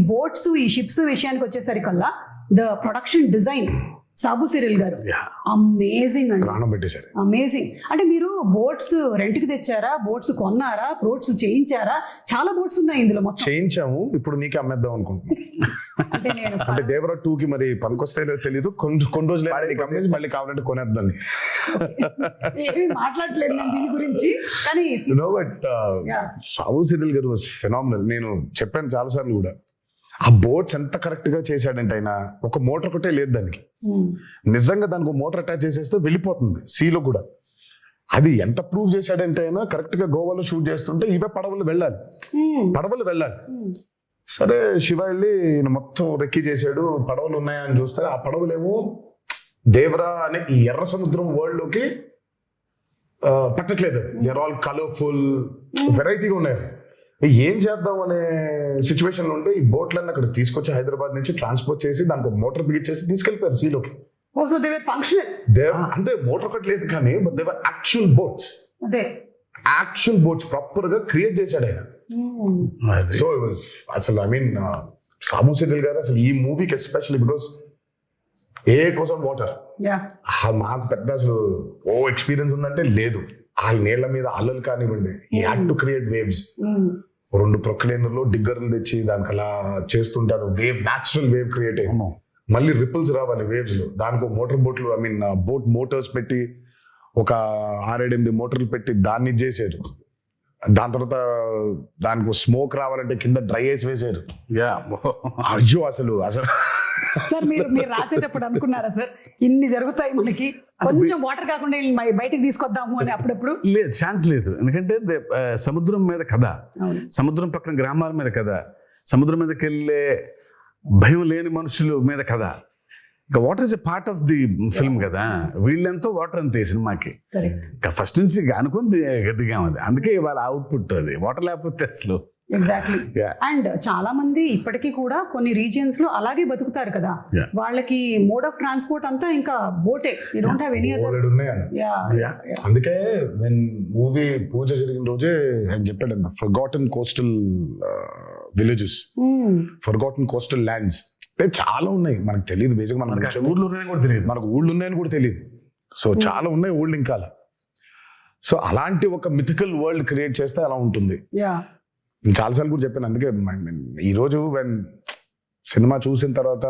Boats ఈ ships విషయానికి వచ్చేసరికల్లా the production design Sabu Cyril గారు అమేజింగ్ అండి, ప్రాణం పెట్టేశారు. అమేజింగ్. అంటే మీరు బోట్స్ రెంట్కి తెచ్చారా, బోట్స్ కొన్నారా, బోట్స్ చేయించారా? చాలా బోట్స్ ఉన్నాయి ఇందులో మొత్తం. చేయించాము, ఇప్పుడు నీకే అమ్మేద్దాం అనుకుంటున్నాం. అంటే నేను అంటే దేవరా 2కి మరి పనికొస్తాయో తెలియదు, కొన్ని రోజులు అమ్మేసి మళ్ళీ కావాలంటే కొనేద్దాన్ని. ఏమీ మాట్లాడలేదు నేను దీని గురించి, కానీ బట్ సాబు సిరిల్ గారు వాజ్ ఫెనామినల్. నేను చెప్పాను చాలా సార్లు కూడా, ఆ బోట్స్ ఎంత కరెక్ట్ గా చేశాడంటే ఆయన ఒక మోటార్ ఒకటే లేదు దానికి, నిజంగా దానికి ఒక మోటార్ అటాచ్ చేసేస్తే వెళ్ళిపోతుంది సీలో కూడా. అది ఎంత ప్రూవ్ చేశాడంటే ఆయన కరెక్ట్ గా గోవాలో షూట్ చేస్తుంటే ఇవే పడవలు వెళ్ళాలి. సరే శివ వెళ్ళి ఈయన మొత్తం రెక్కి చేశాడు, పడవలు ఉన్నాయని చూస్తే ఆ పడవలేమో దేవరా అనే ఈ ఎర్ర సముద్రం వరల్డ్ లోకి పట్టట్లేదు. దే ఆర్ ఆల్ కలర్ఫుల్, వెరైటీగా ఉన్నాయి. ఏం చేద్దాం అనే సిచ్యువేషన్ లో ఉంటే ఈ బోట్లన్నీ అక్కడ తీసుకొచ్చి హైదరాబాద్ నుంచి ట్రాన్స్పోర్ట్ చేసి దానికి మోటార్ బిగించేసి తీసుకెళ్లిపోయారు సీలోకి. అంటే మోటార్ ఒకటి లేదు కానీ యాక్చువల్ బోట్స్ ప్రాపర్ గా క్రియేట్ చేశాడు ఆయన. సో అసలు ఐ మీన్ సాబు సిరిల్ గారు అసలు ఈ మూవీకి especially because it was on water. మాకు పెద్ద అసలు ఎక్స్పీరియన్స్ ఉందంటే లేదు. ఆ నీళ్ల మీద అల్లలు కానివ్వండి, ఈ హ్యాడ్ టు క్రియేట్ వేవ్స్. 2 ప్రొక్లైనర్లు డిగ్గర్లు తెచ్చి దానికి అలా చేస్తుంటారు, వేవ్ న్యాచురల్ వేవ్ క్రియేట్ అయ్యి మళ్ళీ రిపుల్స్ రావాలి వేవ్స్ లో. దానికి మోటార్ బోట్లు ఐ మీన్ బోట్ మోటార్స్ పెట్టి ఒక 6-8 మోటార్లు పెట్టి దాన్ని చేశారు. దాని తర్వాత దానికి స్మోక్ రావాలంటే కింద డ్రై ఐస్ వేసారు. అయ్యో అసలు సార్ మీరు రాసేటప్పుడు అనుకున్నారా సార్ ఇన్ని జరుగుతాయి మనకి, కొంచెం వాటర్ కాకుండా బయటికి తీసుకొద్దాము అని? అప్పుడప్పుడు లేదు, ఛాన్స్ లేదు. ఎందుకంటే సముద్రం మీద కథ, సముద్రం పక్కన గ్రామాల మీద కథ, సముద్రం మీదకి వెళ్ళే భయం లేని మనుషుల మీద కథ. ఇక water is a part of the film కదా. వీళ్ళెంతో వాటర్ అంతే సినిమాకి. ఫస్ట్ నుంచి అనుకుంది గట్టిగా ఉంది, అందుకే ఇవాళ అవుట్పుట్ అది. వాటర్ లేకపోతే అసలు ఎగ్జాక్ట్లీ. అండ్ చాలా మంది ఇప్పటికీ కూడా కొన్ని రీజియన్స్ లో అలాగే బతుకుతారు కదా, వాళ్ళకి మోడ్ ఆఫ్ ట్రాన్స్పోర్ట్ అంతా ఇంకా బోటే. You don't have any other. అందుకే మూవీ పూజ జరిగిన రోజే ఆయన చెప్పాడు, forgotten coastal villages, forgotten coastal lands అంటే చాలా ఉన్నాయి, మనకు తెలియదు. బేసిక్ మనకు ఊళ్ళో ఉన్నాయని కూడా తెలియదు, మనకు ఊళ్ళు ఉన్నాయని కూడా తెలియదు. సో చాలా ఉన్నాయి ఊళ్ళు ఇంకా. సో అలాంటి ఒక మిథికల్ వరల్డ్ క్రియేట్ చేస్తే అలా ఉంటుంది. చాలాసార్లు కూడా చెప్పాను. అందుకే ఈరోజు సినిమా చూసిన తర్వాత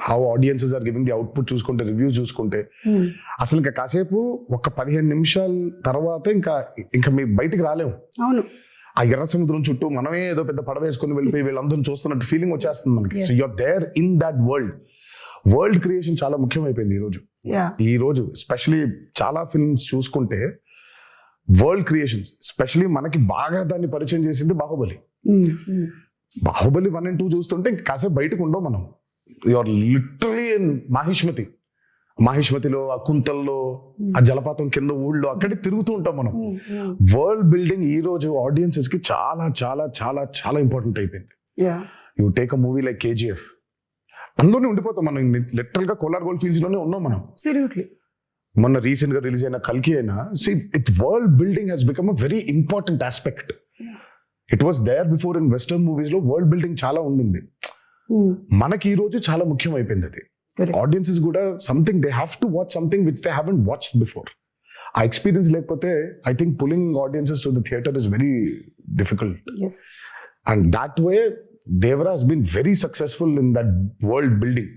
how audiences are giving the output చూసుకుంటే, రివ్యూస్ చూసుకుంటే, అసలు ఇంకా కాసేపు ఒక 15 నిమిషాల తర్వాత ఇంకా మీ బయటికి రాలేము. అవును, ఆ ఎర్ర సముద్రం చుట్టూ మనమే ఏదో పెద్ద పడవ వేసుకుని వెళ్ళిపోయి వీళ్ళందరూ చూస్తున్నట్టు ఫీలింగ్ వచ్చేస్తుంది మనకి. So you're there in that world creation చాలా ముఖ్యమైపోయింది ఈ రోజు. ఎస్పెషలీ చాలా ఫిల్మ్స్ చూసుకుంటే వరల్డ్ క్రియేషన్స్, ఎస్పెషలీ మనకి బాగా దాన్ని పరిచయం చేసింది బాహుబలి. బాహుబలి 1 and 2 చూస్తుంటే ఇంకా కాసేపు బయటకు ఉండవు మనం. యూఆర్ లిటరలీ ఇన్ మాహిష్మతిలో, ఆ కుంతల్లో, ఆ జలపాతం కింద ఊళ్ళో అక్కడికి తిరుగుతూ ఉంటాం మనం. వరల్డ్ బిల్డింగ్ ఈ రోజు ఆడియన్సెస్ కి చాలా చాలా చాలా చాలా ఇంపార్టెంట్ అయిపోయింది. You take a movie like KGF, అందులోనే ఉండిపోతాం మనం. లిటరల్ గా కోలార్ గోల్డ్ ఫీల్డ్స్ లోనే ఉన్నాం మనం. మొన్న రీసెంట్ గా రిలీజ్ అయిన కల్కి అయినా, world building has become a very important aspect. It was there before in western movies లో వరల్డ్ బిల్డింగ్ చాలా ఉండింది. మనకి ఈ రోజు చాలా ముఖ్యం అయిపోయింది అది. ఆడియన్సెస్ కూడా something they have to watch something which they haven't watched before. ఆ ఎక్స్పీరియన్స్ లేకపోతే I think pulling audiences to the theatre is very difficult. And that way Devara has been very successful in that world building.